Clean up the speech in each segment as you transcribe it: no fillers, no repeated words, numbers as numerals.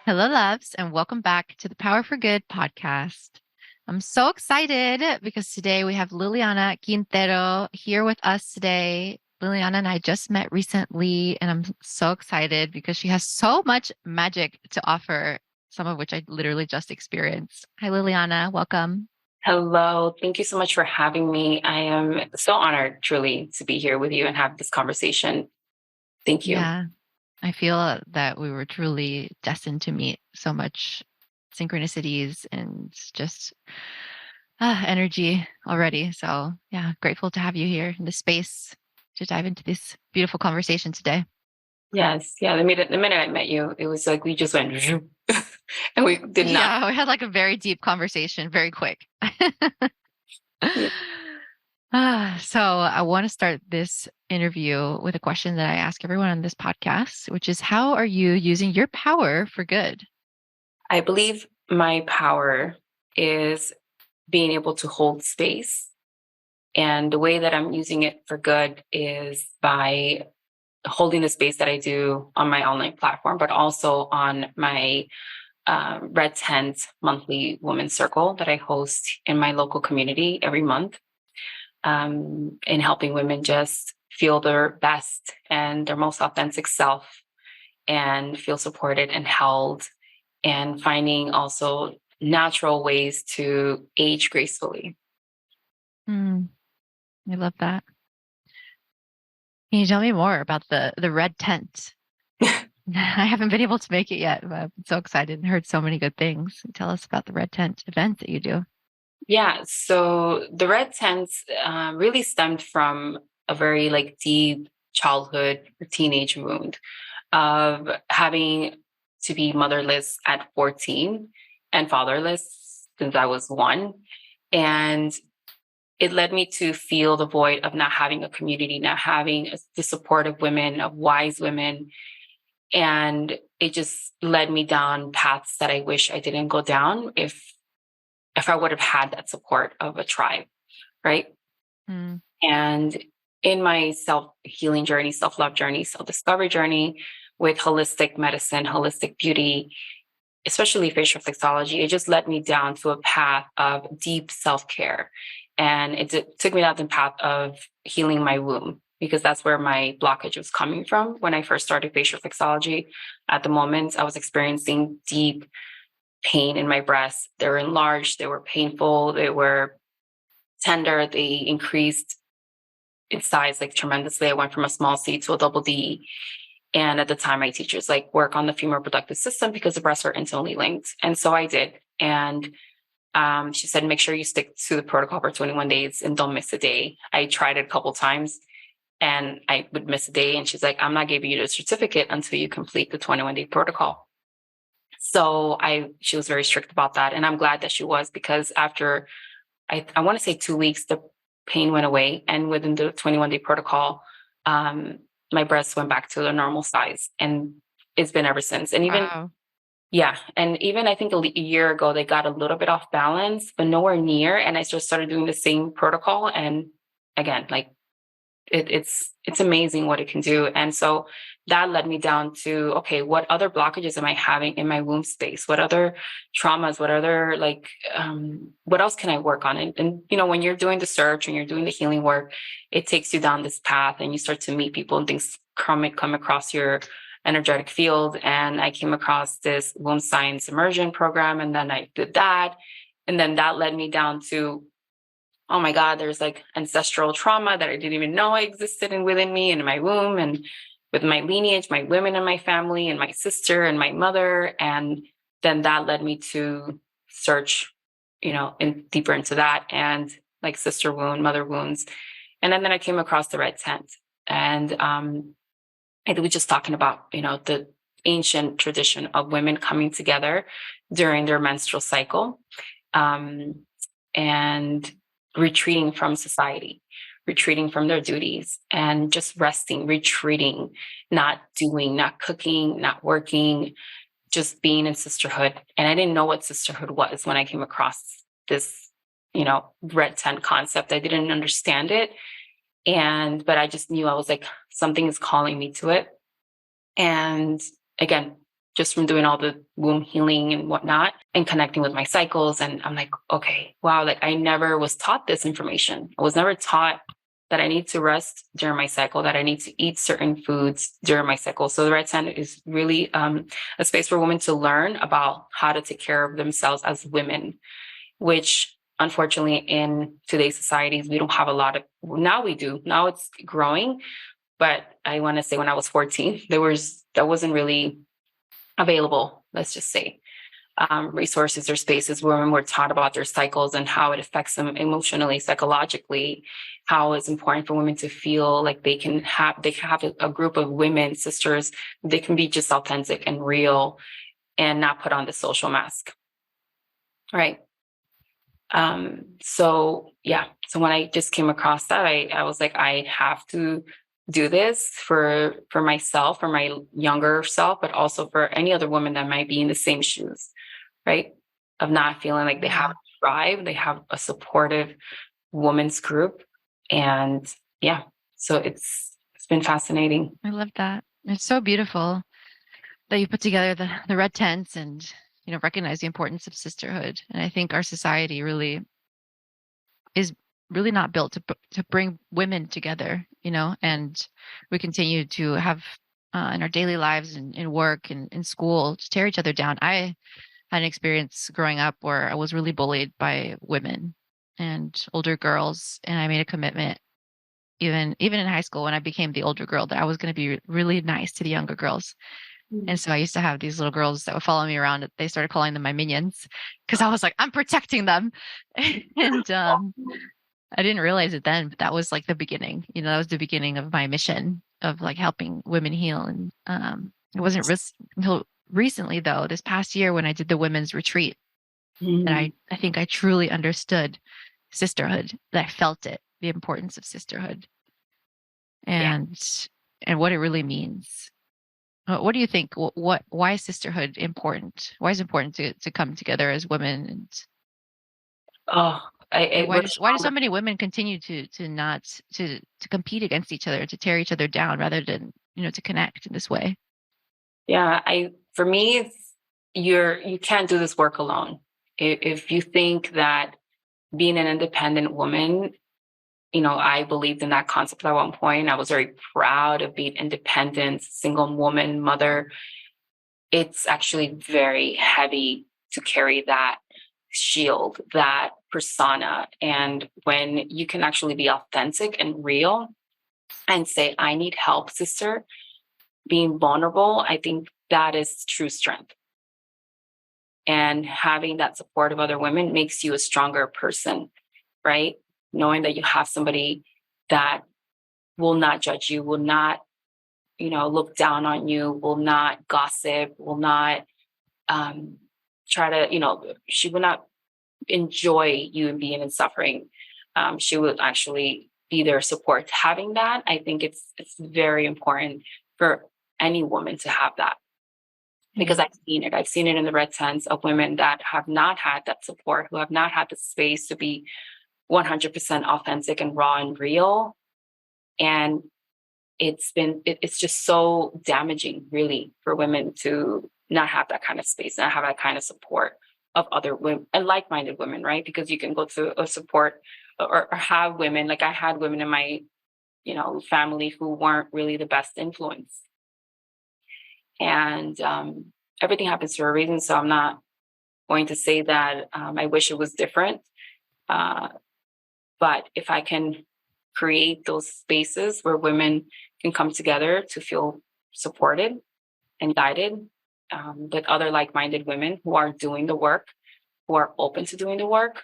Hello, loves, and welcome back to the Power for Good podcast. I'm so excited because today we have Liliana Quintero here with us today. Liliana and I just met recently, and I'm so excited because she has so much magic to offer, some of which I literally just experienced. Hi, Liliana. Welcome. Hello. Thank you so much for having me. I am so honored, truly, to be here with you and have this conversation. Thank you. Yeah, I feel that we were truly destined to meet so much synchronicities and just energy already. So, yeah, grateful to have you here in the space to dive into this beautiful conversation today. Yes. Yeah. The minute I met you, it was like we just went zoom, and we did not. Yeah, we had like a very deep conversation very quick. Yeah. So, I want to start this interview with a question that I ask everyone on this podcast, which is how are you using your power for good? I believe my power is being able to hold space. And the way that I'm using it for good is by holding the space that I do on my online platform, but also on my Red Tent monthly women's circle that I host in my local community every month, in helping women just feel their best and their most authentic self and feel supported and held, and finding also natural ways to age gracefully. Mm, I love that. Can you tell me more about the red tent? I haven't been able to make it yet, but I'm so excited and heard so many good things. Tell us about the red tent event that you do. Yeah, so the Red Tents really stemmed from a very deep childhood or teenage wound of having to be motherless at 14 and fatherless since I was one. And it led me to feel the void of not having a community, not having the support of women, of wise women. And it just led me down paths that I wish I didn't go down if I would have had that support of a tribe, right? Mm, And in my self healing journey, self love journey, self discovery journey with holistic medicine, holistic beauty, especially facial reflexology, it just led me down to a path of deep self care. And took me down the path of healing my womb because that's where my blockage was coming from when I first started facial reflexology. At the moment, I was experiencing deep pain in my breasts. They were enlarged, they were painful, they were tender, they increased in size like tremendously. I went from a small C to a double D. And at the time, my teachers work on the female reproductive system because the breasts are intimately linked. And so I did. And she said, make sure you stick to the protocol for 21 days and don't miss a day. I tried it a couple times and I would miss a day. And she's like, I'm not giving you the certificate until you complete the 21-day protocol. So she was very strict about that. And I'm glad that she was, because after I want to say 2 weeks, the pain went away. And within the 21-day protocol, my breasts went back to their normal size. And it's been ever since. And even, wow. yeah. And even I think a year ago, they got a little bit off balance, but nowhere near. And I just started doing the same protocol. And again, it's amazing what it can do. And so that led me down to, okay, what other blockages am I having in my womb space? What other traumas, what other what else can I work on? And when you're doing the search and you're doing the healing work, it takes you down this path and you start to meet people and things come across your energetic field. And I came across this womb science immersion program, and then I did that. And then that led me down to, oh my God, there's ancestral trauma that I didn't even know existed within me and in my womb, and with my lineage, my women in my family, and my sister and my mother. And then that led me to search, deeper into that, and sister wound, mother wounds. And then I came across the Red Tent. And I was just talking about, the ancient tradition of women coming together during their menstrual cycle. And retreating from society, retreating from their duties, and just resting, retreating, not doing, not cooking, not working, just being in sisterhood. And I didn't know what sisterhood was when I came across this, red tent concept. I didn't understand it. But I just knew, I was like, something is calling me to it. And again, just from doing all the womb healing and whatnot and connecting with my cycles. And I'm like, okay, wow, like I never was taught this information. I was never taught that I need to rest during my cycle, that I need to eat certain foods during my cycle. So the Red Tent is really a space for women to learn about how to take care of themselves as women, which unfortunately in today's societies, we don't have a lot of, now we do, now it's growing. But I want to say when I was 14, that wasn't really available, let's just say, resources or spaces where women were taught about their cycles and how it affects them emotionally, psychologically, how it's important for women to feel like they can have a group of women, sisters, they can be just authentic and real and not put on the social mask. Right. So yeah. So when I just came across that, I was like, I have to do this for myself, for my younger self, but also for any other woman that might be in the same shoes, right? Of not feeling like they have a tribe, they have a supportive women's group. And yeah, so it's been fascinating. I love that. It's so beautiful that you put together the red tents and, recognize the importance of sisterhood. And I think our society really is really not built to bring women together, and we continue to have in our daily lives and in work and in school to tear each other down. I had an experience growing up where I was really bullied by women and older girls, and I made a commitment even in high school when I became the older girl that I was going to be really nice to the younger girls. And so I used to have these little girls that would follow me around. They started calling them my minions because I was like, I'm protecting them. And I didn't realize it then, but that was like the beginning. That was the beginning of my mission of like helping women heal. And it wasn't until recently, though, this past year when I did the women's retreat, that I think I truly understood sisterhood, that I felt it, the importance of sisterhood and what it really means. What do you think? Why is sisterhood important? Why is it important to come together as women? And Oh, why do so many women continue to not to compete against each other, to tear each other down rather than, to connect in this way? Yeah, for me, you can't do this work alone. If you think that being an independent woman, I believed in that concept at one point. I was very proud of being independent, single woman, mother. It's actually very heavy to carry that shield, that persona. And when you can actually be authentic and real and say, I need help, sister, being vulnerable, I think that is true strength. And having that support of other women makes you a stronger person, right? Knowing that you have somebody that will not judge you, will not, look down on you, will not gossip, will not try to, she will not enjoy you being in suffering. She will actually be their support. Having that, I think it's very important for any woman to have that. Because I've seen it. I've seen it in the red tents of women that have not had that support, who have not had the space to be 100% authentic and raw and real. And it's just so damaging, really, for women to not have that kind of space, not have that kind of support of other women and like-minded women, right? Because you can go to a support or have women, like I had women in my, family who weren't really the best influence. And everything happens for a reason. So I'm not going to say that I wish it was different. But if I can create those spaces where women can come together to feel supported and guided with other like-minded women who are doing the work, who are open to doing the work,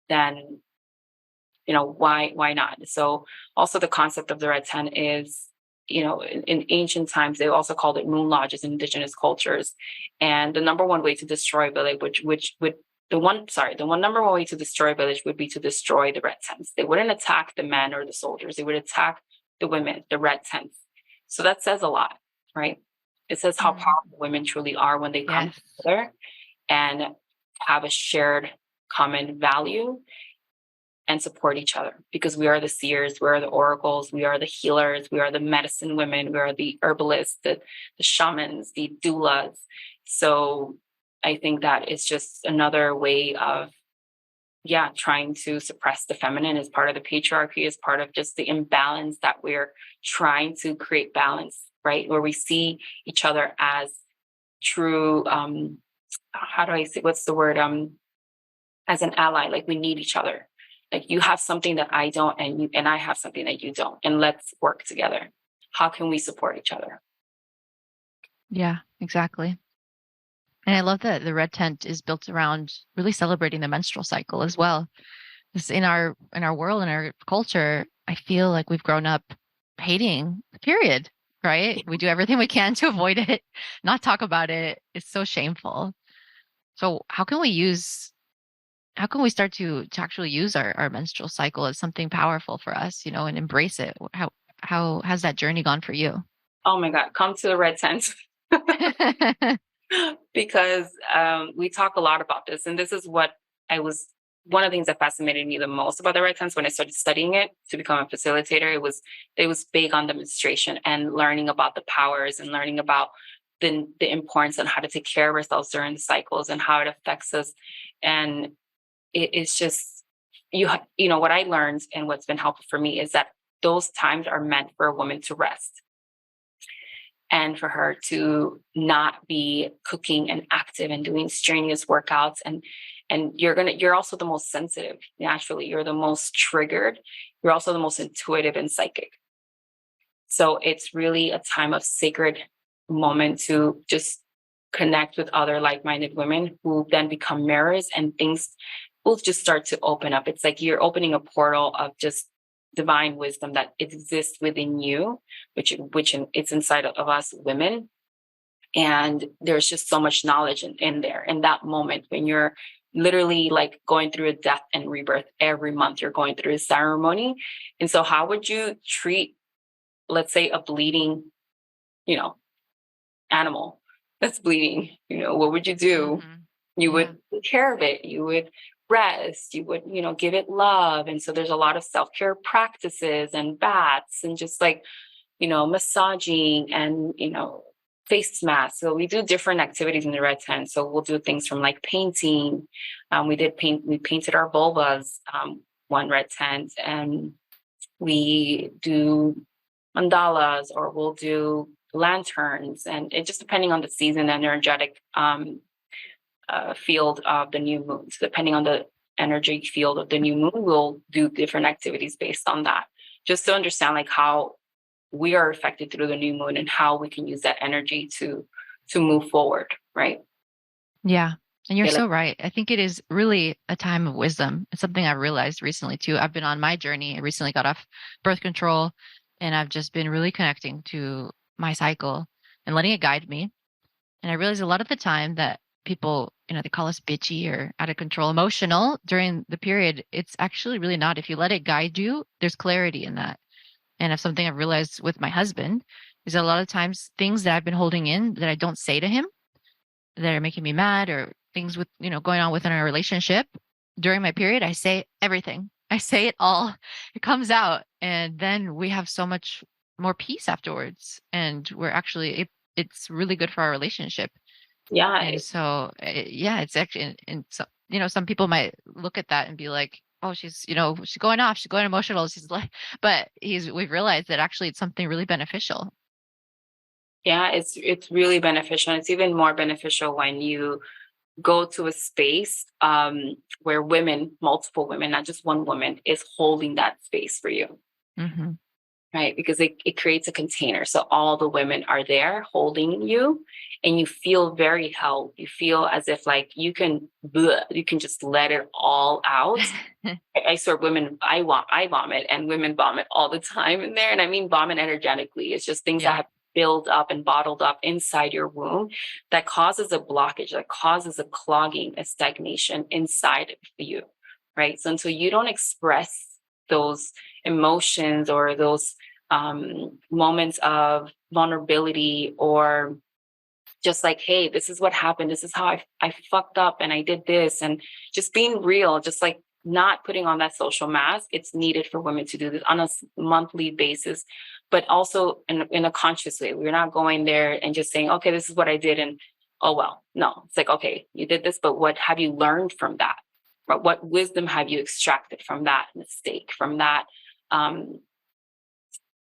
then, why not? So also the concept of the red tent is, in ancient times, they also called it moon lodges in indigenous cultures. And the number one way to destroy a village, the number one way to destroy a village would be to destroy the red tents. They wouldn't attack the men or the soldiers. They would attack the women, the red tents. So that says a lot, right? It says how powerful women truly are when they come together and have a shared common value and support each other, because we are the seers, we are the oracles, we are the healers, we are the medicine women, we are the herbalists, the shamans, the doulas. So I think that is just another way of, trying to suppress the feminine, is part of the patriarchy, is part of just the imbalance that we're trying to create balance, right? Where we see each other as true, how do I say, what's the word? As an ally, like we need each other. Like you have something that I don't, and I have something that you don't, and let's work together. How can we support each other? Yeah, exactly. And I love that the red tent is built around really celebrating the menstrual cycle as well. Because in our world, in our culture, I feel like we've grown up hating the period, right? We do everything we can to avoid it, not talk about it. It's so shameful. So how can we start to actually use our menstrual cycle as something powerful for us, and embrace it? How has that journey gone for you? Oh my God, come to the red tent. Because we talk a lot about this, and this is what one of the things that fascinated me the most about the red tents when I started studying it to become a facilitator. It was big on demonstration and learning about the powers and learning about the importance on how to take care of ourselves during the cycles and how it affects us. And it's just, what I learned and what's been helpful for me is that those times are meant for a woman to rest, and for her to not be cooking and active and doing strenuous workouts. And you're also the most sensitive. Naturally, you're the most triggered. You're also the most intuitive and psychic. So it's really a time of sacred moment to just connect with other like-minded women who then become mirrors, and things will just start to open up. It's like you're opening a portal of just divine wisdom that exists within you, which it's inside of us women. And there's just so much knowledge in there in that moment when you're literally like going through a death and rebirth. Every month you're going through a ceremony. And so how would you treat, let's say, a bleeding, animal that's bleeding? What would you do? Hmm. You Yeah. would take care of it. You would rest. You would, give it love. And so there's a lot of self-care practices and baths and just like, massaging and, face masks. So we do different activities in the red tent. So we'll do things from like painting. We painted our vulvas, one red tent, and we do mandalas, or we'll do lanterns, and it just depending on the season and energetic field of the new moon. So depending on the energy field of the new moon, we'll do different activities based on that, just to understand like how we are affected through the new moon and how we can use that energy to move forward, right? Yeah. And you're Yeah, like, so right. I think it is really a time of wisdom. It's something I've realized recently too. I've been on my journey. I recently got off birth control, and I've just been really connecting to my cycle and letting it guide me. And I realize a lot of the time that people, they call us bitchy or out of control, emotional during the period. It's actually really not. If you let it guide you, there's clarity in that. And if something I've realized with my husband is that a lot of times things that I've been holding in that I don't say to him that are making me mad, or things with, going on within our relationship during my period, I say everything. I say it all. It comes out. And then we have so much more peace afterwards. And it's really good for our relationship. yeah, And so, yeah, it's actually, and so, some people might look at that and be like, oh, she's going off, she's going emotional. She's like, but we've realized that actually it's something really beneficial. yeah, it's really beneficial. And it's even more beneficial when you go to a space where women, multiple women, not just one woman, is holding that space for you. Hmm. Right? Because it creates a container. So all the women are there holding you, and you feel very held. You feel as if like you can just let it all out. I swear women, I vomit, and women vomit all the time in there. And I mean vomit energetically. It's just things that Yeah. have built up and bottled up inside your womb that causes a blockage, that causes a clogging, a stagnation inside of you. Right. So until you don't express those emotions or those moments of vulnerability, or just like, hey, this is what happened, this is how I fucked up and I did this, and just being real, just like not putting on that social mask. It's needed for women to do this on a monthly basis, but also in a conscious way. We're not going there and just saying, okay, this is what I did. And oh, well, no, it's like, okay, you did this, but what have you learned from that? What wisdom have you extracted from that mistake, from that,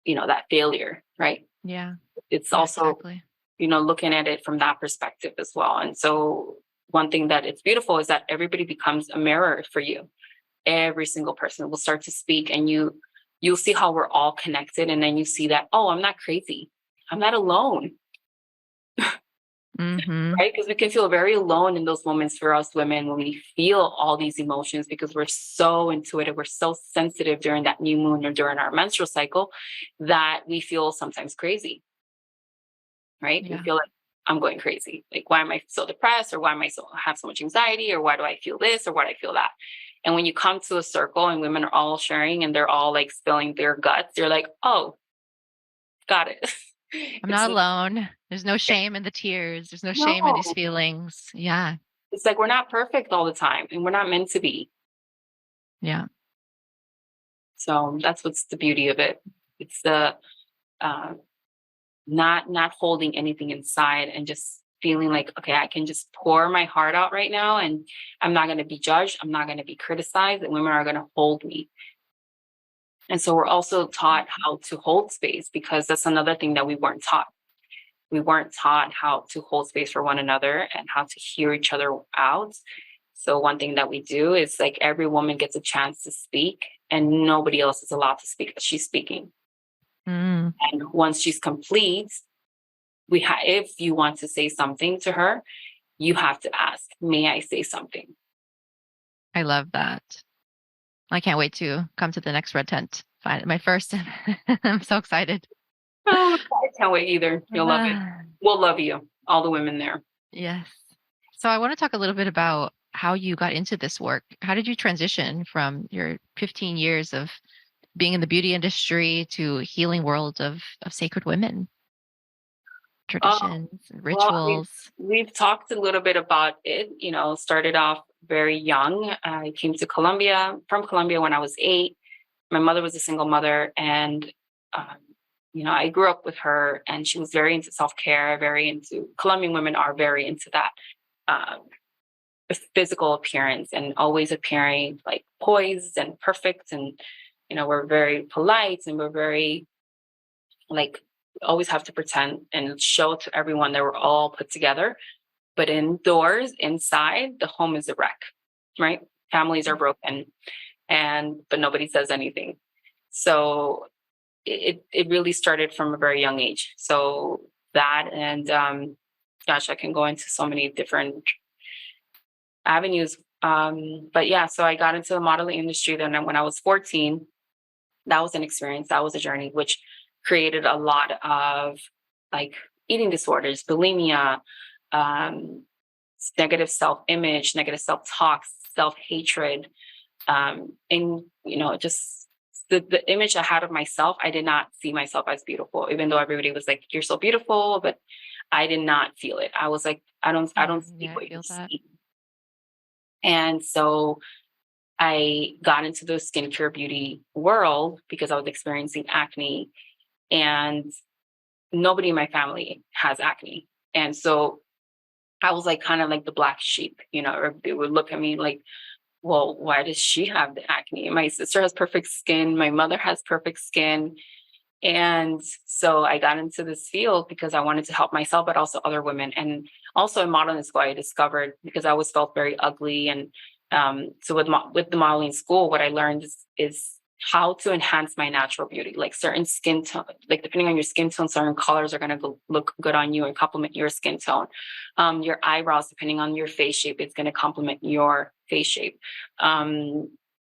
that failure, right? Yeah. It's Yeah, also, exactly. looking at it from that perspective as well. And so one thing that it's beautiful is that everybody becomes a mirror for you. Every single person will start to speak, and you'll see how we're all connected. And then you see that, oh, I'm not crazy. I'm not alone, Mm-hmm. right? Because we can feel very alone in those moments for us women when we feel all these emotions because we're so intuitive, we're so sensitive during that new moon or during our menstrual cycle that we feel sometimes crazy, right? We Yeah. feel like I'm going crazy. Like, why am I so depressed? Or why am I have so much anxiety? Or why do I feel this? Or why do I feel that? And when you come to a circle and women are all sharing and they're all like spilling their guts, you're like, oh, got it. I'm It's not alone. There's no shame in the tears. There's no shame in these no, feelings. Yeah. it's like we're not perfect all the time and we're not meant to be. Yeah. So that's what's the beauty of it. It's the uh, not holding anything inside and just feeling like, okay, I can just pour my heart out right now and I'm not going to be judged. I'm not going to be criticized, and women are going to hold me. And so we're also taught how to hold space, because that's another thing that we weren't taught. We weren't taught how to hold space for one another and how to hear each other out. So one thing that we do is, like, every woman gets a chance to speak and nobody else is allowed to speak, but she's speaking. Mm, And once she's complete, if you want to say something to her, you have to ask, may I say something? I love that. I can't wait to come to the next red tent. Find my first. I'm so excited. Oh, I can't wait either. You'll love it. We'll love you, all the women there. Yes. So I want to talk a little bit about how you got into this work. How did you transition from your 15 years of being in the beauty industry to healing world of sacred women, Oh, traditions, well, I mean, rituals? we've talked a little bit about it. Started off very young. I came to from Colombia when I was 8. My mother was a single mother, and um, I grew up with her, and she was very into self-care, very into Colombian women are very into that um, physical appearance and always appearing like poised and perfect. And, we're very polite and we're very like, always have to pretend and show to everyone that we're all put together. But indoors, inside, the home is a wreck, right? Families are broken, but nobody says anything. So it really started from a very young age. So that, and gosh, I can go into so many different avenues. But yeah, so I got into the modeling industry then when I was 14. That was an experience. That was a journey, which created a lot of like eating disorders, bulimia, um, negative self-image, negative self-talk, self-hatred, and just the image I had of myself. I did not see myself as beautiful, even though everybody was like, "You're so beautiful," but I did not feel it. I was like, I don't see Yeah, I what you feel that. see. And so I got into the skincare beauty world because I was experiencing acne, and nobody in my family has acne. And so I was like kind of like the black sheep, or they would look at me like, well, why does she have the acne? My sister has perfect skin. My mother has perfect skin. And so I got into this field because I wanted to help myself, but also other women. And also in modeling school, I discovered, because I always felt very ugly. And so with the modeling school, what I learned is how to enhance my natural beauty. Like certain skin tone, like depending on your skin tone, certain colors are going to look good on you and complement your skin tone. Your eyebrows, depending on your face shape, it's going to complement your face shape.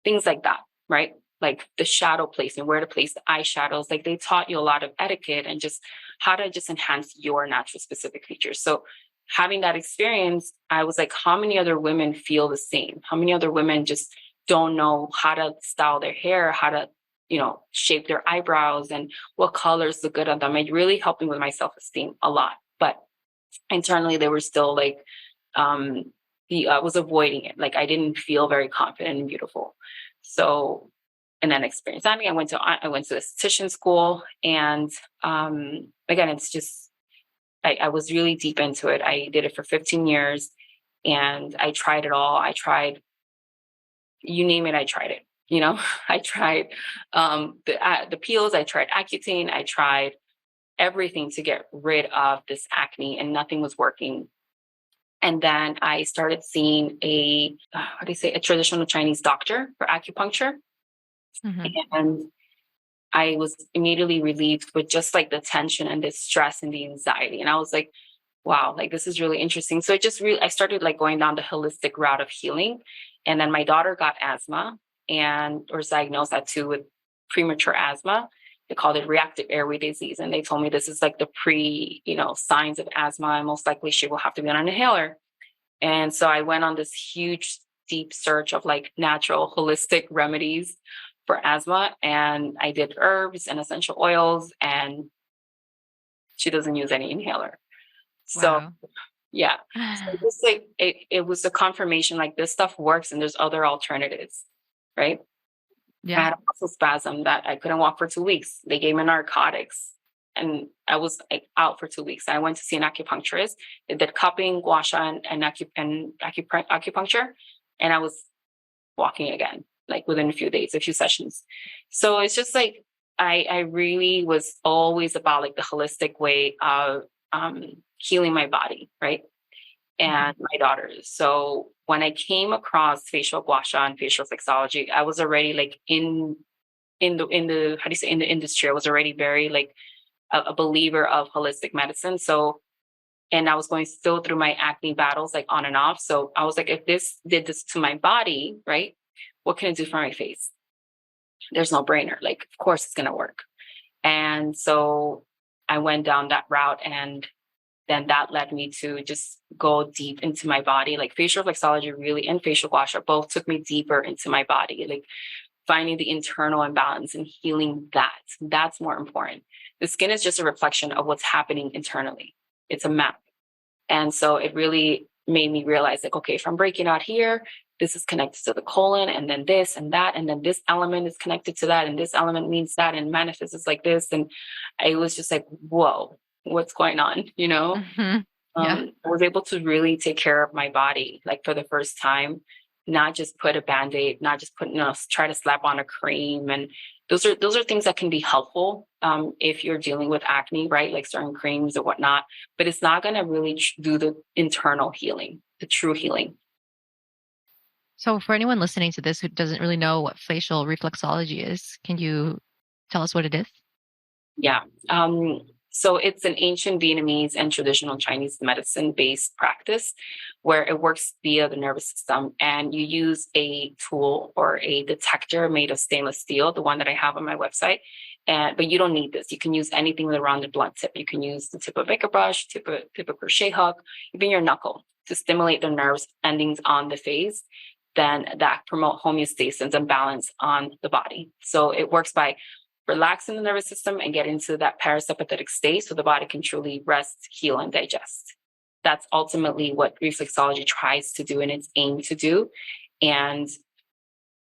Things like that, right? Like the shadow placement, where to place the eyeshadows. Like they taught you a lot of etiquette and just how to just enhance your natural specific features. So having that experience, I was like, how many other women feel the same? How many other women just don't know how to style their hair, how to, shape their eyebrows and what colors look good on them? It really helped me with my self-esteem a lot. But internally, they were still like, was avoiding it. Like I didn't feel very confident and beautiful. So, and then experienced acne. I went to esthetician school, and again, it's just I was really deep into it. I did it for 15 years, and I tried it all. I tried, you name it, I tried it. You know, I tried the peels. I tried Accutane. I tried everything to get rid of this acne, and nothing was working. And then I started seeing a traditional Chinese doctor for acupuncture. Hmm. And I was immediately relieved with just like the tension and the stress and the anxiety. And I was like, wow, like this is really interesting. So I started like going down the holistic route of healing. And then my daughter got asthma and was diagnosed at 2 with premature asthma. They called it reactive airway disease. And they told me this is like the signs of asthma. And most likely she will have to be on an inhaler. And so I went on this huge, deep search of like natural, holistic remedies for asthma. And I did herbs and essential oils, and she doesn't use any inhaler. So, Wow. yeah. So it was a confirmation like this stuff works and there's other alternatives, right? I Yeah. had a muscle spasm that I couldn't walk for 2 weeks. They gave me narcotics and I was like out for 2 weeks. I went to see an acupuncturist. They did cupping, gua sha, and acupuncture. And I was walking again, like within a few days, a few sessions. So it's just like, I really was always about like the holistic way of healing my body, right? Hmm. And my daughters. So when I came across facial gua sha and facial reflexology, I was already like in the how do you say, in the industry. I was already very like a believer of holistic medicine. So, and I was going still through my acne battles like on and off. So I was like, if this did this to my body, right, what can it do for my face? There's no brainer. Like, of course it's gonna work. And so I went down that route, and then that led me to just go deep into my body. Like facial reflexology really and facial gua sha both took me deeper into my body. Like finding the internal imbalance and healing that. That's more important. The skin is just a reflection of what's happening internally. It's a map. And so it really made me realize like, okay, if I'm breaking out here, this is connected to the colon, and then this and that, and then this element is connected to that, and this element means that, and manifests like this. And I was just like, whoa, what's going on? Hmm. Yeah. I was able to really take care of my body, like for the first time, not just put a band-aid, not just try to slap on a cream. And those are things that can be helpful if you're dealing with acne, right? Like certain creams or whatnot, but it's not going to really do the internal healing, the true healing. So, for anyone listening to this who doesn't really know what facial reflexology is, can you tell us what it is? Yeah. So it's an ancient Vietnamese and traditional Chinese medicine based practice where it works via the nervous system, and you use a tool or a detector made of stainless steel, the one that I have on my website. But you don't need this. You can use anything with a rounded blunt tip. You can use the tip of makeup brush, tip of crochet hook, even your knuckle to stimulate the nerves endings on the face. Then that promote homeostasis and balance on the body. So it works by relaxing the nervous system and get into that parasympathetic state so the body can truly rest, heal, and digest. That's ultimately what reflexology tries to do and its aim to do. And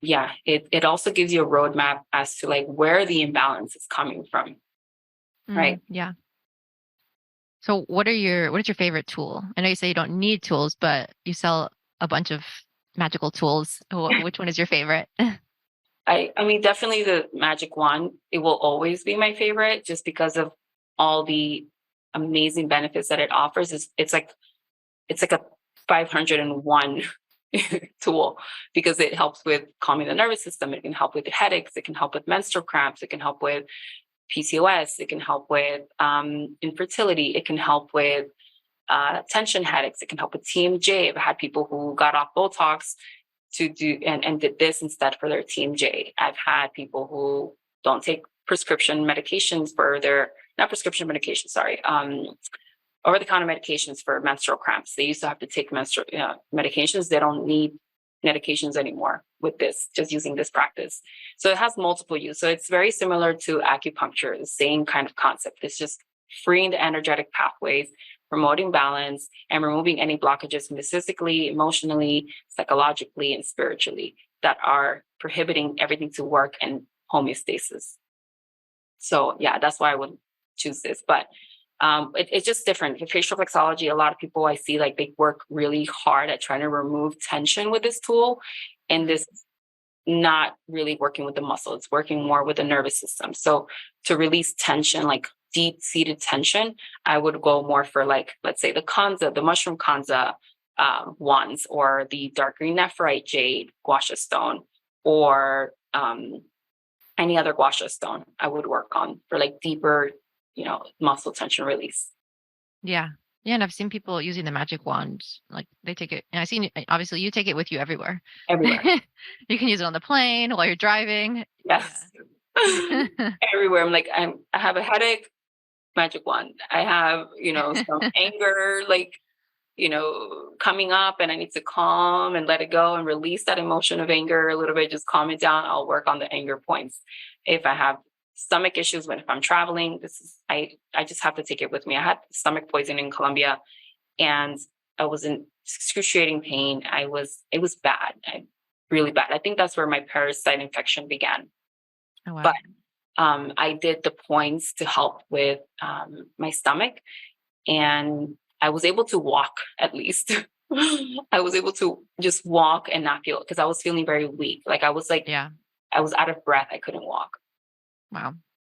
yeah, it also gives you a roadmap as to like where the imbalance is coming from, right? Yeah. So, what is your favorite tool? I know you say you don't need tools, but you sell a bunch of magical tools. Which one is your favorite? I mean, definitely the magic wand. It will always be my favorite just because of all the amazing benefits that it offers. It's like a 501 tool because it helps with calming the nervous system. It can help with headaches. It can help with menstrual cramps. It can help with PCOS. It can help with infertility. It can help with tension headaches. It can help with TMJ. I've had people who got off Botox to do and did this instead for their TMJ. I've had people who don't take prescription medications for their not prescription medication, sorry, over the counter medications for menstrual cramps. They used to have to take menstrual medications. They don't need medications anymore with this, just using this practice. So it has multiple use. So it's very similar to acupuncture, the same kind of concept. It's just freeing the energetic pathways, promoting balance, and removing any blockages physically, emotionally, psychologically, and spiritually that are prohibiting everything to work in homeostasis. So yeah, that's why I would choose this. But it's just different. For facial reflexology, a lot of people I see like they work really hard at trying to remove tension with this tool, and this not really working with the muscle. It's working more with the nervous system. So to release tension, like deep seated tension, I would go more for like, let's say the Kanza, the mushroom Kanza ones, or the dark green nephrite jade gua sha stone, or any other gua sha stone I would work on for like deeper, muscle tension release. Yeah. Yeah. And I've seen people using the magic wand. Like they take it, and I've seen, obviously, you take it with you everywhere. Everywhere. You can use it on the plane while you're driving. Yes. Yeah. Everywhere. I have a headache, magic wand. I have, some anger, like, coming up, and I need to calm and let it go and release that emotion of anger a little bit, just calm it down. I'll work on the anger points. If I have stomach issues, if I'm traveling, I just have to take it with me. I had stomach poison in Colombia, and I was in excruciating pain. It was bad. Really bad. I think that's where my parasite infection began. Oh, wow. But I did the points to help with my stomach, and I was able to walk at least. I was able to just walk and not feel it, because I was feeling very weak. I was Yeah. I was out of breath. I couldn't walk. Wow.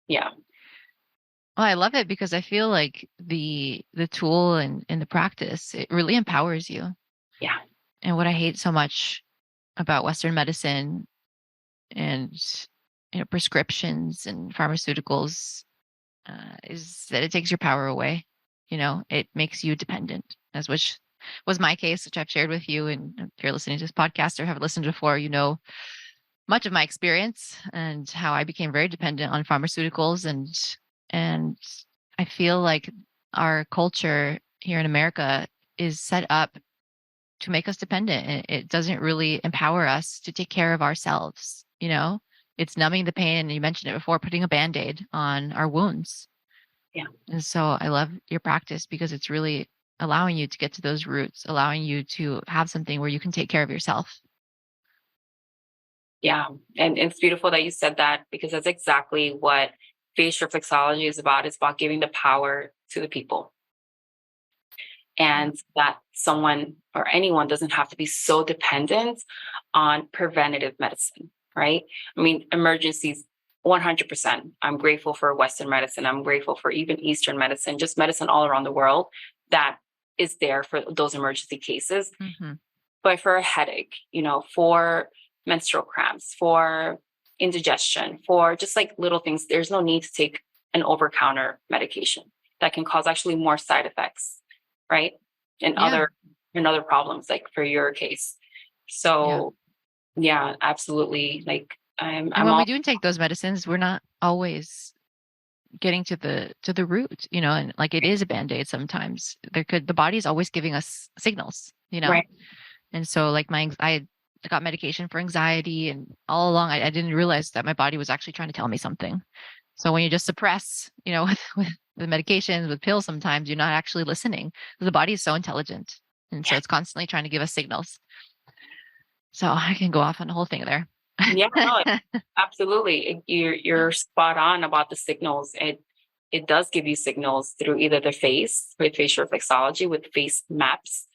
Yeah. Well, I love it because I feel like the tool and the practice, it really empowers you. Yeah. And what I hate so much about Western medicine and prescriptions and pharmaceuticals is that it takes your power away. It makes you dependent, as which was my case, which I've shared with you. And if you're listening to this podcast or have listened before, much of my experience and how I became very dependent on pharmaceuticals. And I feel like our culture here in America is set up to make us dependent. And it doesn't really empower us to take care of ourselves. It's numbing the pain. And you mentioned it before, putting a Band-Aid on our wounds. Yeah. And so I love your practice because it's really allowing you to get to those roots, allowing you to have something where you can take care of yourself. Yeah. And it's beautiful that you said that, because that's exactly what facial reflexology is about. It's about giving the power to the people, and that someone or anyone doesn't have to be so dependent on preventative medicine, right? I mean, emergencies, 100%. I'm grateful for Western medicine. I'm grateful for even Eastern medicine, just medicine all around the world that is there for those emergency cases. Mm-hmm. But for a headache, for menstrual cramps, for indigestion, for just like little things, there's no need to take an over-counter medication that can cause actually more side effects, right? And Yeah. other problems, like for your case. So yeah, absolutely. And when we do take those medicines, we're not always getting to the root, and like it is a Band-Aid sometimes. The body is always giving us signals, right. And so like I got medication for anxiety, and all along I didn't realize that my body was actually trying to tell me something. So when you just suppress, with the medications, with pills, sometimes you're not actually listening. The body is so intelligent. And so it's constantly trying to give us signals. So I can go off on a whole thing there. Yeah, no, absolutely. You're spot on about the signals. It does give you signals through either the face with facial reflexology, with face maps,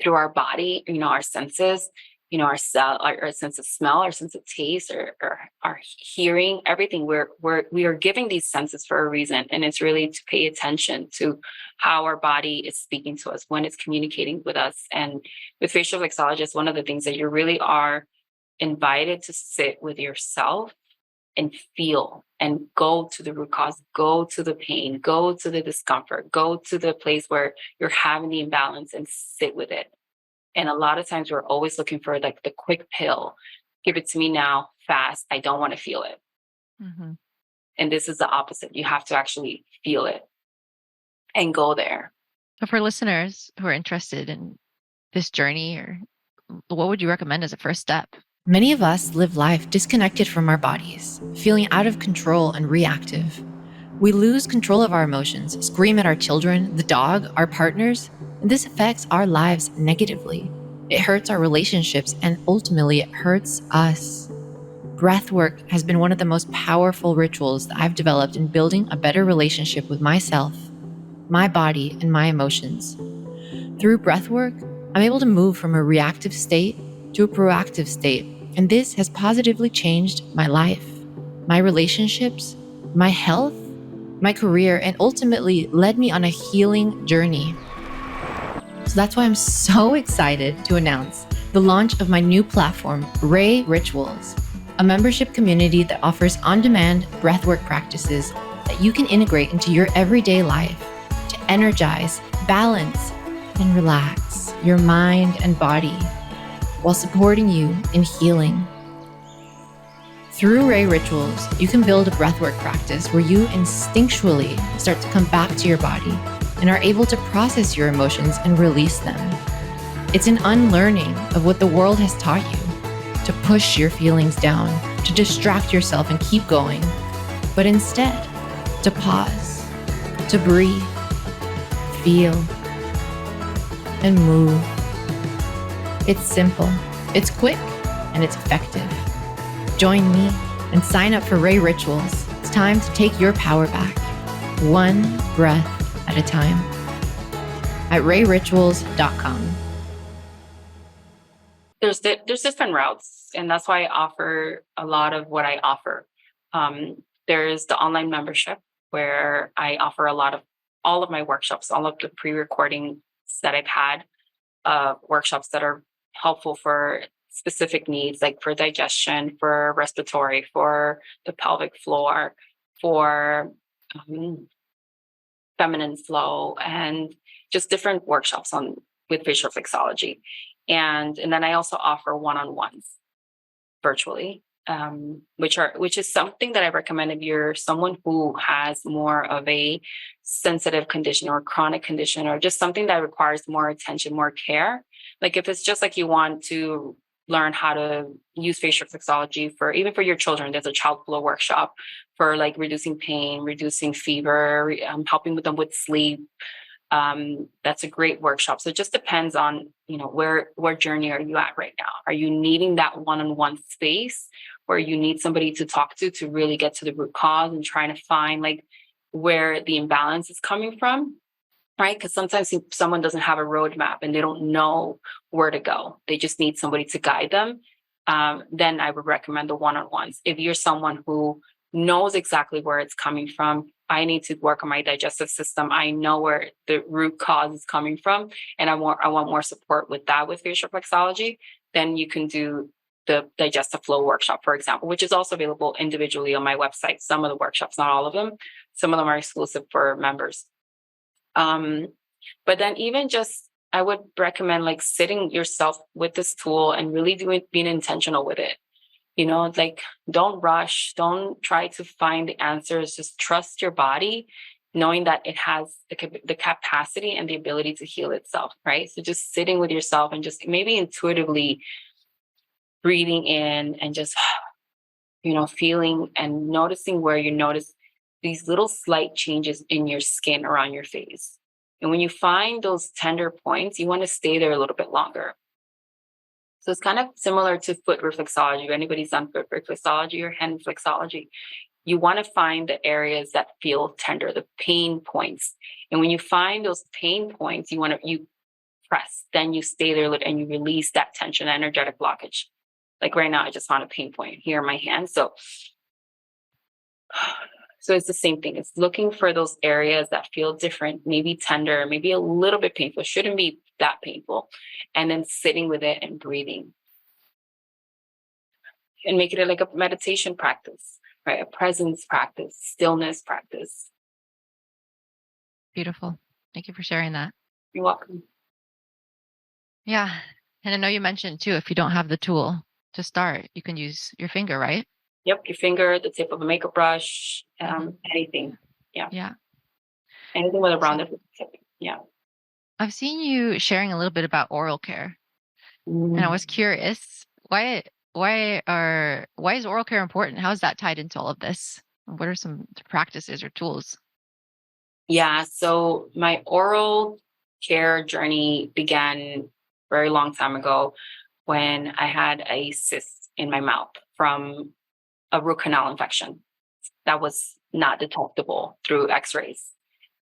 through our body, our senses, our sense of smell, our sense of taste, or our hearing, everything. We are giving these senses for a reason, and it's really to pay attention to how our body is speaking to us when it's communicating with us. And with facial reflexology, it's one of the things that you really are invited to sit with yourself and feel, and go to the root cause, go to the pain, go to the discomfort, go to the place where you're having the imbalance, and sit with it. And a lot of times we're always looking for like the quick pill. Give it to me now, fast. I don't want to feel it. Mm-hmm. And this is the opposite. You have to actually feel it and go there. So for listeners who are interested in this journey, or what would you recommend as a first step? Many of us live life disconnected from our bodies, feeling out of control and reactive. We lose control of our emotions, scream at our children, the dog, our partners, and this affects our lives negatively. It hurts our relationships and ultimately it hurts us. Breathwork has been one of the most powerful rituals that I've developed in building a better relationship with myself, my body, and my emotions. Through breathwork, I'm able to move from a reactive state to a proactive state, and this has positively changed my life, my relationships, my health, my career, and ultimately led me on a healing journey. So that's why I'm so excited to announce the launch of my new platform, Ray Rituals, a membership community that offers on demand breathwork practices that you can integrate into your everyday life to energize, balance, and relax your mind and body while supporting you in healing. Through Ray Rituals, you can build a breathwork practice where you instinctually start to come back to your body and are able to process your emotions and release them. It's an unlearning of what the world has taught you to push your feelings down, to distract yourself and keep going, but instead to pause, to breathe, feel, and move. It's simple, it's quick, and it's effective. Join me and sign up for Ray Rituals. It's time to take your power back, one breath at a time, at rayrituals.com. There's different routes, and that's why I offer a lot of what I offer. There's the online membership where I offer all of my workshops, all of the pre-recordings that I've had, workshops that are helpful for specific needs, like for digestion, for respiratory, for the pelvic floor, for feminine flow, and just different workshops on with facial reflexology. And then I also offer one-on-ones virtually, which is something that I recommend if you're someone who has more of a sensitive condition or chronic condition, or just something that requires more attention, more care. Like if it's just like you want to learn how to use facial reflexology for even for your children, there's a child flow workshop for like reducing pain, reducing fever, helping with them with sleep. That's a great workshop. So it just depends on, what journey are you at right now? Are you needing that one-on-one space where you need somebody to talk to really get to the root cause and trying to find like where the imbalance is coming from? Right? Because sometimes someone doesn't have a roadmap and they don't know where to go. They just need somebody to guide them. Then I would recommend the one-on-ones. If you're someone who knows exactly where it's coming from, I need to work on my digestive system. I know where the root cause is coming from, and I want more support with that with facial reflexology. Then you can do the digestive flow workshop, for example, which is also available individually on my website. Some of the workshops, not all of them. Some of them are exclusive for members. But then even just, I would recommend like sitting yourself with this tool and really being intentional with it. Like don't rush, don't try to find the answers, just trust your body, knowing that it has the capacity and the ability to heal itself, right? So just sitting with yourself and just maybe intuitively breathing in and just, feeling and noticing where you notice these little slight changes in your skin around your face. And when you find those tender points, you want to stay there a little bit longer. So it's kind of similar to foot reflexology. If anybody's done foot reflexology or hand reflexology, you want to find the areas that feel tender, the pain points. And when you find those pain points, you press, then you stay there and you release that tension, energetic blockage. Like right now, I just found a pain point here in my hand. So it's the same thing. It's looking for those areas that feel different, maybe tender, maybe a little bit painful. It shouldn't be that painful. And then sitting with it and breathing. And make it like a meditation practice, right? A presence practice, stillness practice. Beautiful. Thank you for sharing that. You're welcome. Yeah. And I know you mentioned too, if you don't have the tool to start, you can use your finger, right? Yep, your finger, the tip of a makeup brush, anything. Yeah. Yeah. Anything with a rounded tip. Yeah. I've seen you sharing a little bit about oral care. And I was curious, why is oral care important? How is that tied into all of this? What are some practices or tools? Yeah. So my oral care journey began very long time ago when I had a cyst in my mouth from a root canal infection that was not detectable through x-rays.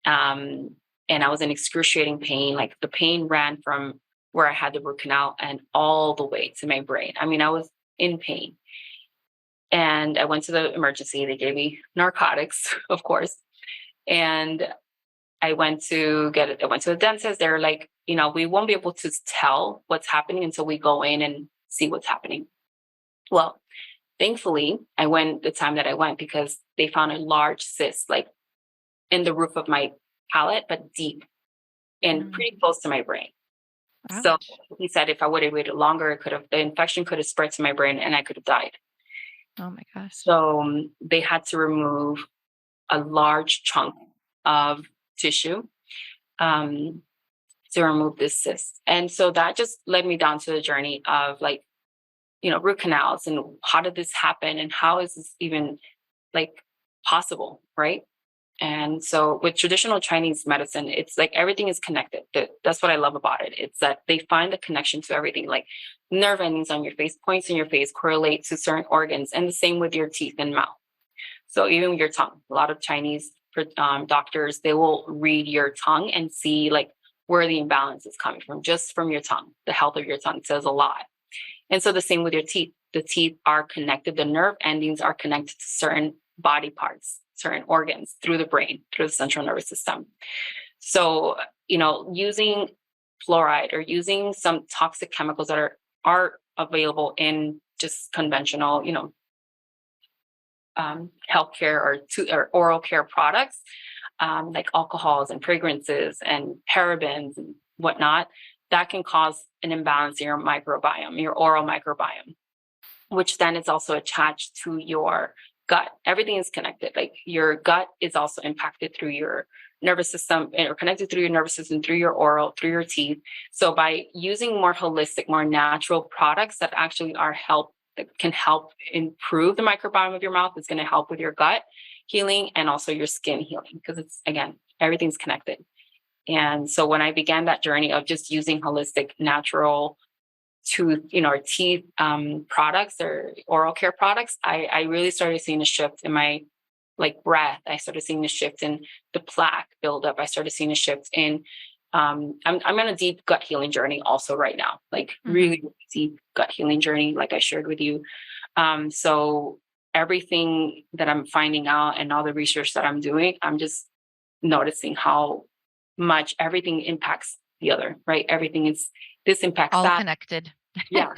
Um, and I was in excruciating pain. Like the pain ran from where I had the root canal and all the way to my brain. I mean, I was in pain. And I went to the emergency. They gave me narcotics, of course. And I went to the dentist. They're like, we won't be able to tell what's happening until we go in and see what's happening. Well, thankfully, I went the time that I went because they found a large cyst, like in the roof of my palate, but deep and Mm, pretty close to my brain. So ouch. he said if I would have waited longer, the infection could have spread to my brain and I could have died. Oh my gosh. So they had to remove a large chunk of tissue um, to remove this cyst. And so that just led me down to the journey of like, root canals and how did this happen and how is this even like possible, right? And so with traditional Chinese medicine, it's like everything is connected. That's what I love about it. It's that they find the connection to everything, like nerve endings on your face, points in your face correlate to certain organs, and the same with your teeth and mouth. So even with your tongue, a lot of Chinese doctors, they will read your tongue and see like where the imbalance is coming from, just from your tongue. The health of your tongue says a lot. And so the same with your teeth. The teeth are connected. The nerve endings are connected to certain body parts, certain organs through the brain, through the central nervous system. So, using fluoride or using some toxic chemicals that are available in just conventional, healthcare or oral care products, like alcohols and fragrances and parabens and whatnot, that can cause an imbalance in your microbiome, your oral microbiome, which then is also attached to your gut. Everything is connected. Like your gut is also impacted through your nervous system or connected through your nervous system, through your oral, through your teeth. So by using more holistic, more natural products that actually that can help improve the microbiome of your mouth, it's going to help with your gut healing and also your skin healing because it's, again, everything's connected. And so when I began that journey of just using holistic, natural tooth, or teeth products or oral care products, I really started seeing a shift in my like breath. I started seeing a shift in the plaque buildup. I started seeing a shift in I'm on a deep gut healing journey also right now, like Hmm. really, really deep gut healing journey, like I shared with you. So everything that I'm finding out and all the research that I'm doing, I'm just noticing how much everything impacts the other, right? This impacts All that. connected. Yeah.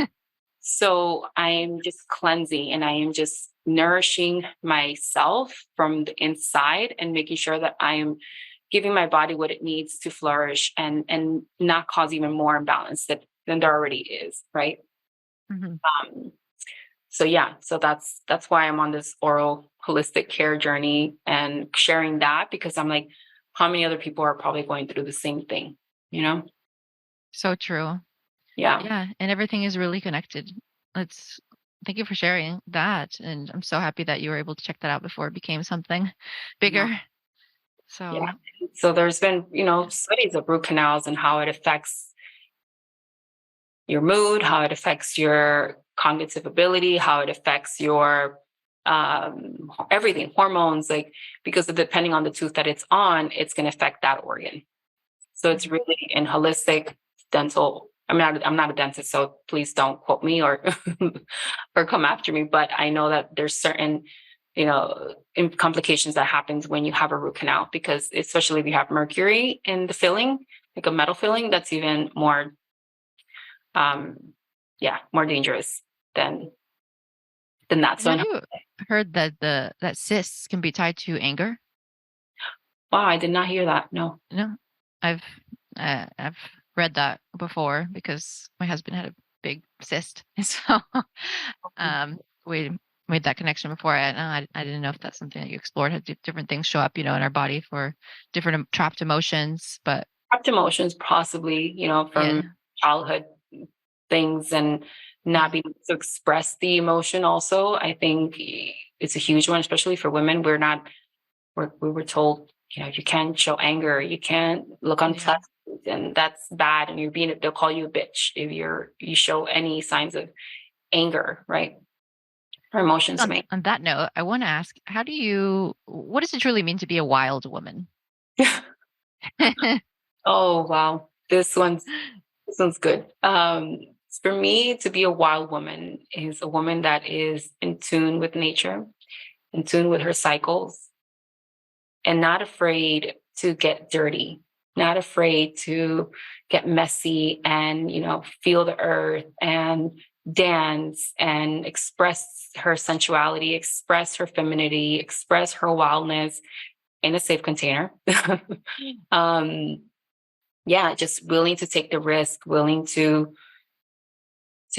So I am just cleansing and I am just nourishing myself from the inside and making sure that I am giving my body what it needs to flourish and not cause even more imbalance than there already is, right? Hmm. Um, so yeah, so that's why I'm on this oral holistic care journey and sharing that because I'm like, how many other people are probably going through the same thing, you know? So true. Yeah. Yeah, and everything is really connected. It's Thank you for sharing that, and I'm so happy that you were able to check that out before it became something Yeah. bigger. Yeah. So, So there's been, yeah. studies of root canals and how it affects your mood, how it affects your cognitive ability, how it affects your everything, hormones, like because depending on the tooth that it's on, it's going to affect that organ. So it's Mhm. really in holistic dental. I'm not a dentist, so please don't quote me or or come after me. But I know that there's certain, complications that happens when you have a root canal because especially if you have mercury in the filling, like a metal filling, that's even more, um, yeah, more dangerous than that. And So, have you heard that that cysts can be tied to anger? wow, I did not hear that. No. No, I've I've read that before because my husband had a big cyst, so we made that connection before. And I didn't know if that's something that you explored. Had different things show up, in our body for different trapped emotions. But Trapped emotions, possibly, from yeah, childhood things and not being able to express the emotion also. I think it's a huge one, especially for women. We were told, you can't show anger, you can't look Yeah. unpleasant, and that's bad. And they'll call you a bitch if you show any signs of anger, right? Or emotions, I On that note, I want to ask, what does it truly mean to be a wild woman? mean. Oh, wow. This one's good. For me, to be a wild woman is a woman that is in tune with nature, in tune with her cycles, and not afraid to get dirty, not afraid to get messy and, feel the earth and dance and express her sensuality, express her femininity, express her wildness in a safe container. um, yeah, just willing to take the risk, willing to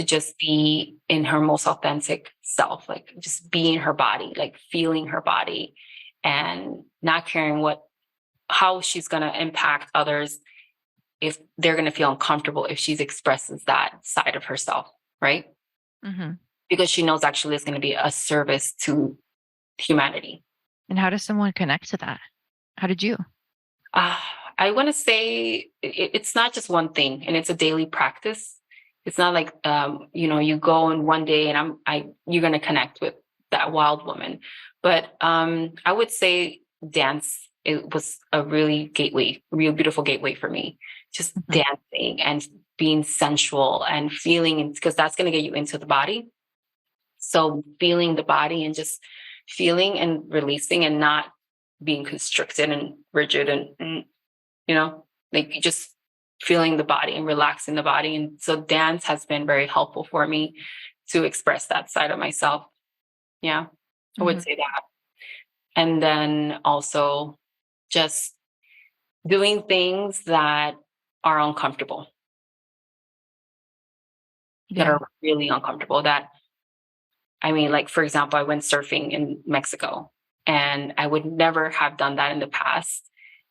just be in her most authentic self, like just being her body, like feeling her body and not caring how she's going to impact others if they're going to feel uncomfortable if she expresses that side of herself, right? Hmm. Because she knows actually it's going to be a service to humanity. And how does someone connect to that? How did you? Uh, I want to say it's not just one thing, and it's a daily practice. It's not like you go in one day and you're going to connect with that wild woman. But I would say dance, it was a real beautiful gateway for me. Just Mhm. dancing and being sensual and feeling, because that's going to get you into the body. So feeling the body and just feeling and releasing and not being constricted and rigid and like just feeling the body and relaxing the body. And so dance has been very helpful for me to express that side of myself. Yeah, I would Mhm. say that. And then also just doing things that are uncomfortable, that Yeah. are really uncomfortable. Like, for example, I went surfing in Mexico and I would never have done that in the past.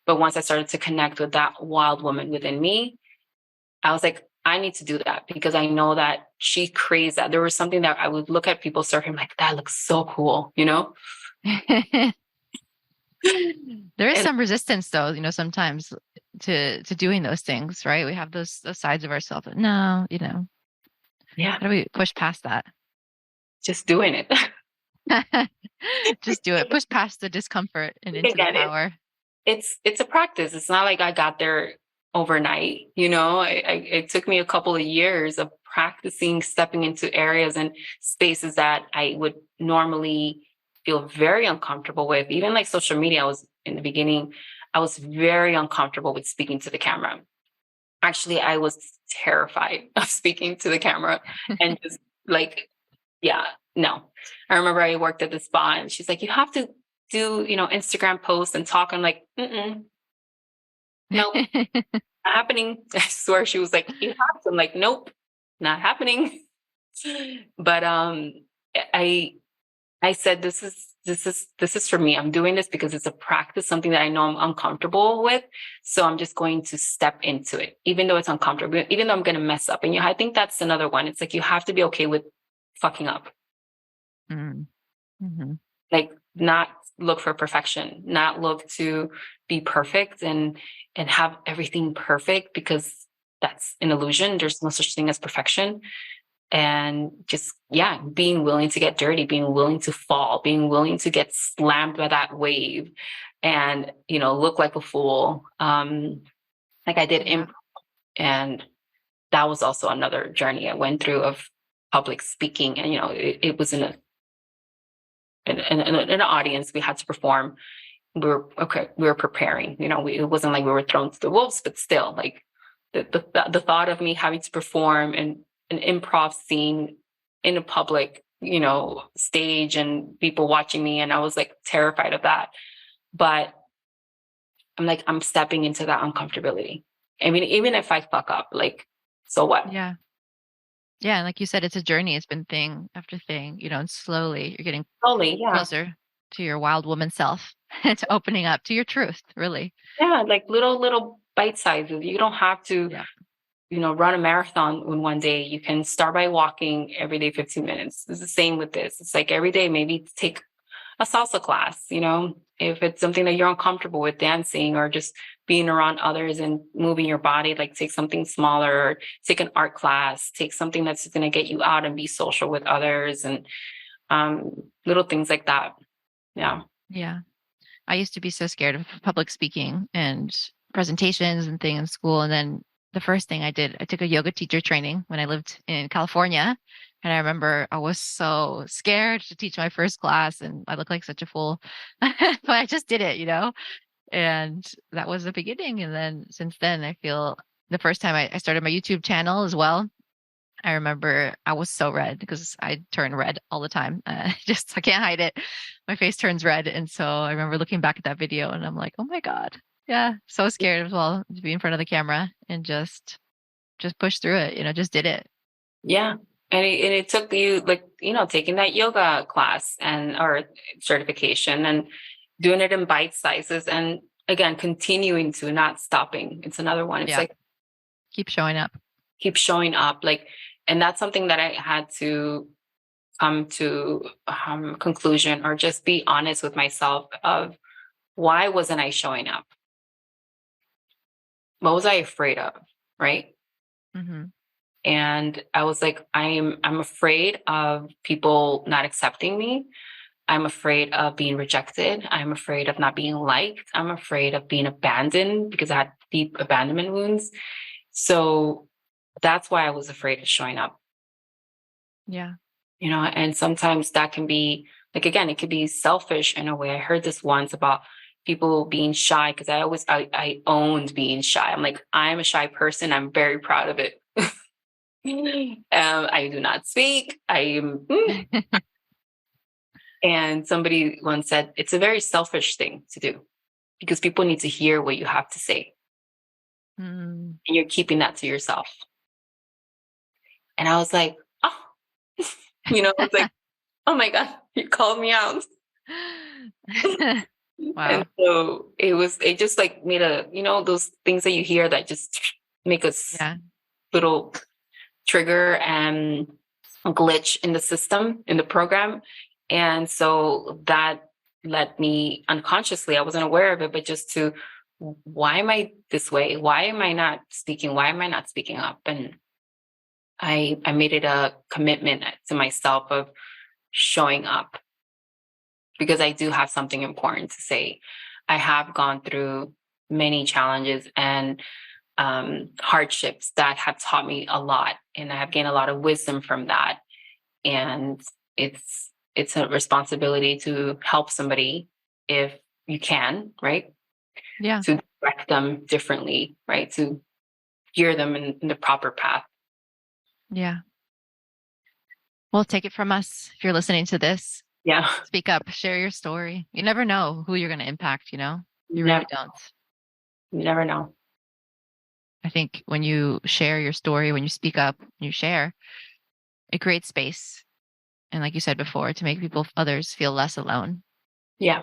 But once I started to connect with that wild woman within me, I was like, I need to do that because I know that she craves that. There was something that I would look at people surfing like, that looks so cool, you know? There is And some resistance though, sometimes to doing those things, right? We have those sides of ourselves. No, yeah, how do we push past that? just doing it. Just do it. Push past the discomfort and into the Again, power. it's a practice. It's not like I got there overnight, it took me a couple of years of practicing stepping into areas and spaces that I would normally feel very uncomfortable with. Even like social media, in the beginning, I was very uncomfortable with speaking to the camera. Actually, I was terrified of speaking to the camera and just like, yeah, no. I remember I worked at the spa and she's like, you have to do, Instagram posts and talk. I'm like, nope, not happening. I swear she was like, you have to. I'm like, nope, not happening. But I I said, this is for me. I'm doing this because it's a practice, something that I know I'm uncomfortable with. So I'm just going to step into it, even though it's uncomfortable, even though I'm going to mess up. And I think that's another one. It's like you have to be okay with fucking up, Mm. Mhm. like not look for perfection, not look to be perfect and have everything perfect because that's an illusion. There's no such thing as perfection. And just, yeah, being willing to get dirty, being willing to fall, being willing to get slammed by that wave and look like a fool. Like I did Yeah. improv, and that was also another journey I went through of public speaking. And it was in an audience. We had to perform. We were preparing. It wasn't like we were thrown to the wolves, but still, like the thought of me having to perform in an improv scene in a public, stage and people watching me, and I was like terrified of that. But I'm like, I'm stepping into that uncomfortability. I mean, even if I fuck up, like, so what? Yeah. Yeah. And like you said, it's a journey. It's been thing after thing, and slowly you're getting Slowly, yeah. closer to your wild woman self and to opening up to your truth, really. Yeah, like little bite sizes. You don't have to Yeah. run a marathon in one day. You can start by walking every day 15 minutes. It's the same with this. It's like every day, maybe take a salsa class, if it's something that you're uncomfortable with, dancing or just being around others and moving your body, like take something smaller, or take an art class, take something that's going to get you out and be social with others, and little things like that. Yeah. Yeah. I used to be so scared of public speaking and presentations and things in school. And then the first thing I did, I took a yoga teacher training when I lived in California. And I remember I was so scared to teach my first class and I looked like such a fool, but I just did it, and that was the beginning. And then since then, I feel the first time I started my YouTube channel as well. I remember I was so red because I turn red all the time. I can't hide it. My face turns red. And so I remember looking back at that video and I'm like, oh my God. Yeah. So scared as well to be in front of the camera and just push through it, just did it. Yeah. And it took you, like, taking that yoga class or certification, and doing it in bite sizes, and again, continuing to not stopping. It's another one. It's Yeah. like, Keep showing up. keep showing up. Like, and that's something that I had to come to conclusion, or just be honest with myself of, why wasn't I showing up? What was I afraid of? Right. Mm-hmm. And I was like, I'm afraid of people not accepting me. I'm afraid of being rejected. I'm afraid of not being liked. I'm afraid of being abandoned because I had deep abandonment wounds. So that's why I was afraid of showing up. Yeah. And sometimes that can be, like, again, it could be selfish in a way. I heard this once about people being shy, because I owned being shy. I'm like, I'm a shy person. I'm very proud of it. I do not speak. I am. And somebody once said, it's a very selfish thing to do, because people need to hear what you have to say. Mm. And you're keeping that to yourself. And I was like, oh, it's like, oh my God, you called me out. Wow. And so it just like made those things that you hear that just make a little trigger and glitch in the system, in the program. And so that led me unconsciously, I wasn't aware of it, but just to, why am I this way? Why am I not speaking? Why am I not speaking up? And I made it a commitment to myself of showing up, because I do have something important to say. I have gone through many challenges and hardships that have taught me a lot, and I have gained a lot of wisdom from that. And it's a responsibility to help somebody if you can, right? Yeah. To direct them differently, right? To gear them in the proper path. Yeah. Well, take it from us. If you're listening to this, Yeah. speak up, share your story. You never know who you're going to impact, You really don't. You never know. I think when you share your story, when you speak up, you share, it creates space. And like you said before, to make others feel less alone. Yeah.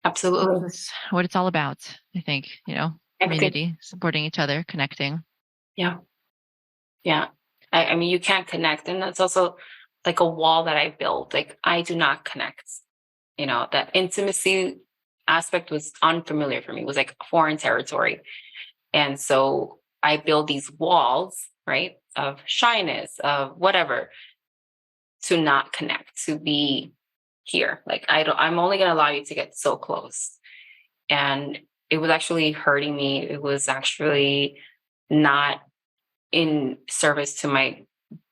Absolutely. That's what it's all about, I think, community, supporting each other, connecting. Yeah. Yeah. I mean, you can't connect. And that's also like a wall that I built. Like, I do not connect. That intimacy aspect was unfamiliar for me. It was like foreign territory. And so I build these walls, right, of shyness, of whatever, to not connect, to be here. Like, I'm only going to allow you to get so close. And it was actually hurting me. It was actually not in service to my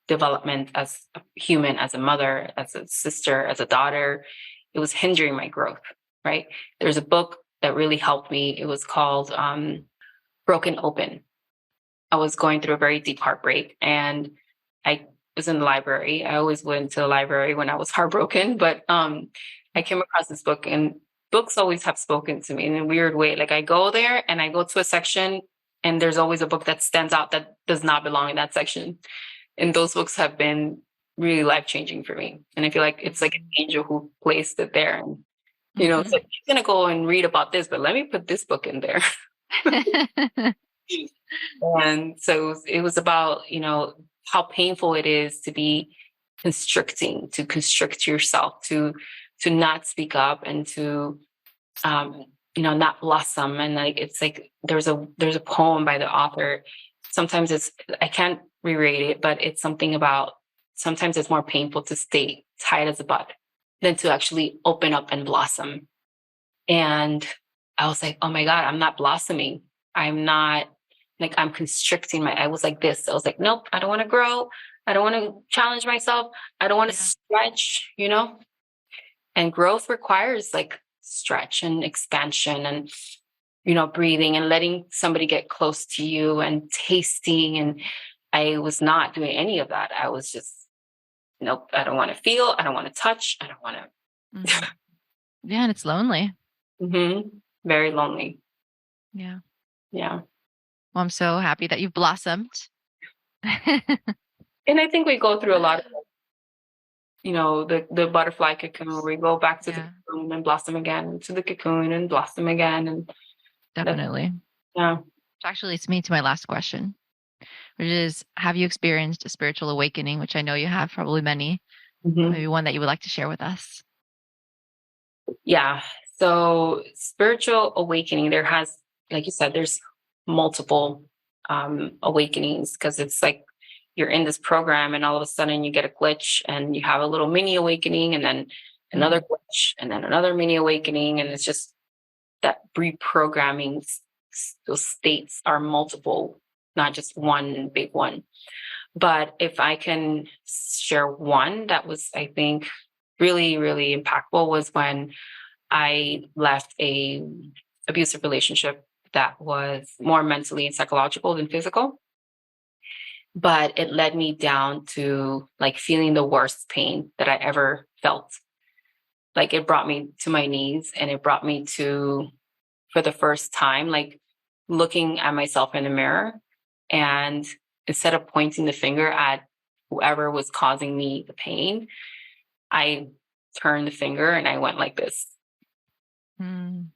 development as a human, as a mother, as a sister, as a daughter. It was hindering my growth, right? There's a book that really helped me. It was called Broken Open. I was going through a very deep heartbreak, and I was in the library. I always went to the library when I was heartbroken, but I came across this book, and books always have spoken to me in a weird way. Like, I go there and I go to a section, and there's always a book that stands out that does not belong in that section. And those books have been really life-changing for me. And I feel like it's like an angel who placed it there. And, it's like, you're going to go and read about this, but let me put this book in there. And so it was about, how painful it is to be to constrict yourself, to not speak up, and to not blossom. And like, it's like there's a poem by the author. Sometimes I can't reread it, but it's something about sometimes it's more painful to stay tight as a bud than to actually open up and blossom. And I was like, oh my God, I'm not blossoming. I'm not, like, I'm constricting I was like this. I was like, nope, I don't want to grow. I don't want to challenge myself. I don't want to Yeah. stretch. And growth requires like stretch and expansion and, breathing and letting somebody get close to you and tasting. And I was not doing any of that. I was just, nope, I don't want to feel. I don't want to touch. I don't want to. Mhm. Yeah, and it's lonely. Very lonely. Yeah. Yeah. Well, I'm so happy that you've blossomed. And I think we go through a lot of, the butterfly cocoon, where we go back to the Yeah, cocoon and blossom again, to the cocoon and blossom again. And that, definitely. yeah. Which actually leads me to my last question, which is, have you experienced a spiritual awakening, which I know you have, probably many, Mhm. maybe one that you would like to share with us? Yeah. So spiritual awakening, like you said, there's multiple awakenings, because it's like you're in this program and all of a sudden you get a glitch and you have a little mini awakening, and then another Mhm. glitch and then another mini awakening. And it's just that reprogramming, those states are multiple, not just one big one. But if I can share one that was, I think, really, really impactful, was when I left a abusive relationship that was more mentally and psychological than physical. But it led me down to like feeling the worst pain that I ever felt. Like, it brought me to my knees, and it brought me to, for the first time, like looking at myself in the mirror, and instead of pointing the finger at whoever was causing me the pain, I turned the finger and I went like this. Mm,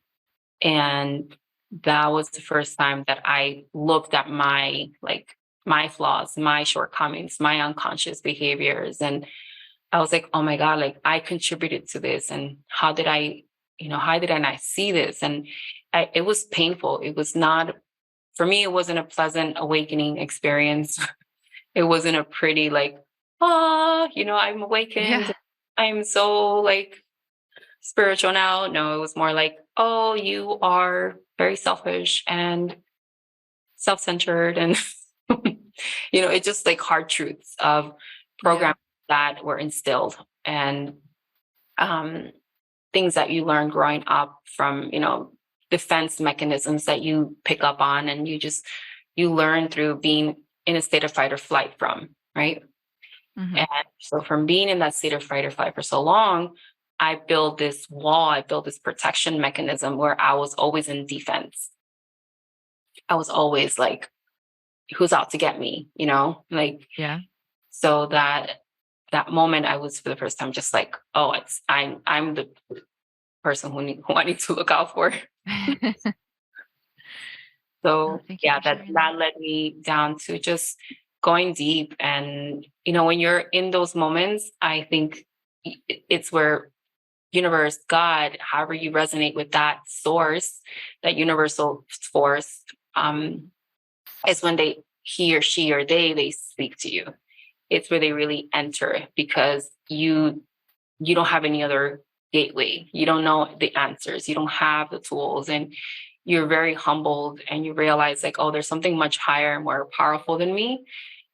And that was the first time that I looked at my flaws, my shortcomings, my unconscious behaviors. And I was like, oh my God, like, I contributed to this. And how did I not see this? And it was painful. It was not, for me, it wasn't a pleasant awakening experience. It wasn't a pretty, like, I'm awakened. yeah. I'm so like spiritual now. No, it was more like, oh, you are very selfish and self-centered. And it's just like hard truths of Yeah. programs that were instilled, and um, things that you learn growing up from, defense mechanisms that you pick up on, and you learn through being in a state of fight or flight from, right? Mhm. And so from being in that state of fight or flight for so long, I built this protection mechanism where I was always in defense. I was always like, who's out to get me, like, Yeah. so that moment I was, for the first time, just like, oh, I'm the person who I need to look out for. Oh, So thank you yeah, for that sharing that. that led me down to just going deep. And when you're in those moments, I think it's where universe, God, however you resonate with that source, that universal force, is when he or she or they speak to you. It's where they really enter, because you don't have any other gateway. You don't know the answers. You don't have the tools, and you're very humbled, and you realize, like, oh, there's something much higher and more powerful than me,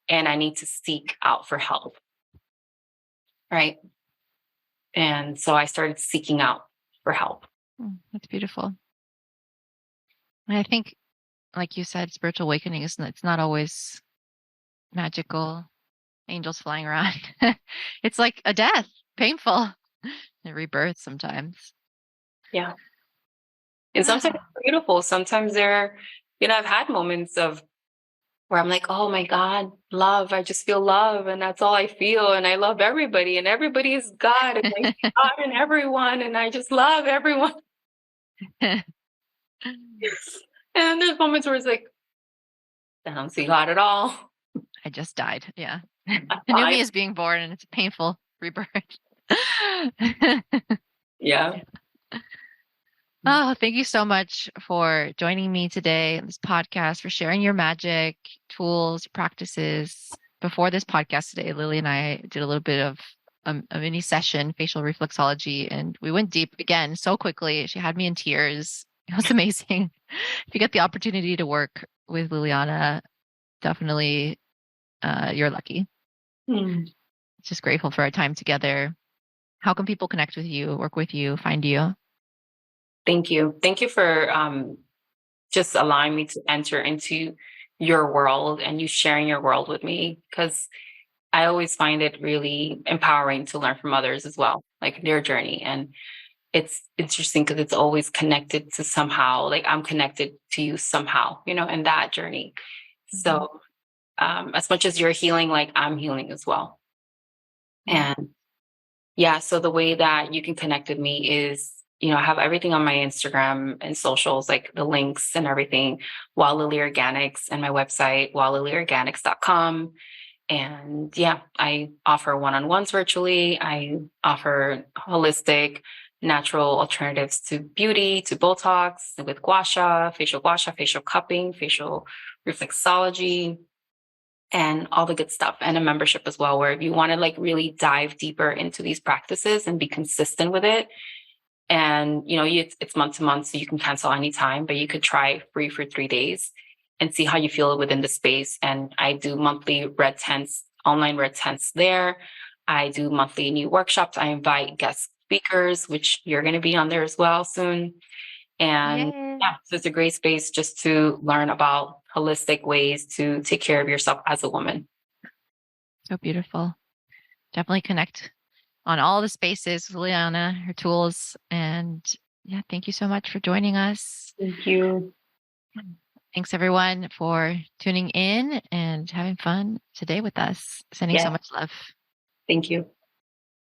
and I need to seek out for help. Right. And so I started seeking out for help. That's beautiful. And I think, like you said, spiritual awakening it's not always magical, angels flying around. It's like a death, painful, a rebirth sometimes. Yeah. And sometimes it's beautiful. Sometimes I've had moments of where I'm like, oh my God, love. I just feel love. And that's all I feel. And I love everybody. And everybody is God. And I see God in everyone. And I just love everyone. And there's moments where it's like, So you got it all. I just died. Yeah. I'm A new me fine. is being born and it's a painful rebirth. Yeah. Oh, thank you so much for joining me today on this podcast, for sharing your magic, tools, practices. Before this podcast today, Lily and I did a little bit of a mini session, facial reflexology, and we went deep again so quickly. She had me in tears. It was amazing. If you get the opportunity to work with Liliana, definitely you're lucky. Mm. Just grateful for our time together. How can people connect with you, work with you, find you? Thank you. Thank you for just allowing me to enter into your world and you sharing your world with me, because I always find it really empowering to learn from others as well, like their journey. And it's interesting because it's always connected to somehow, like I'm connected to you somehow, in that journey. Mhm. So as much as you're healing, like I'm healing as well. Yeah. And yeah, so the way that you can connect with me is, I have everything on my Instagram and socials, like the links and everything, Wild Lily Organics, and my website, wildlilyorganics.com. And yeah, I offer one-on-ones virtually. I offer holistic, natural alternatives to beauty, to Botox with gua sha, facial cupping, facial reflexology, and all the good stuff, and a membership as well, where if you want to like really dive deeper into these practices and be consistent with it. And it's month to month, so you can cancel anytime, but you could try free for 3 days and see how you feel within the space. And I do monthly red tents, online red tents there. I do monthly new workshops. I invite guest speakers, which you're going to be on there as well soon. And Yay. yeah, so it's a great space just to learn about holistic ways to take care of yourself as a woman. So beautiful. Definitely connect on all the spaces with Liana, her tools. And yeah, thank you so much for joining us. Thank you. Thanks everyone for tuning in and having fun today with us. Sending so Yeah, much love. thank you.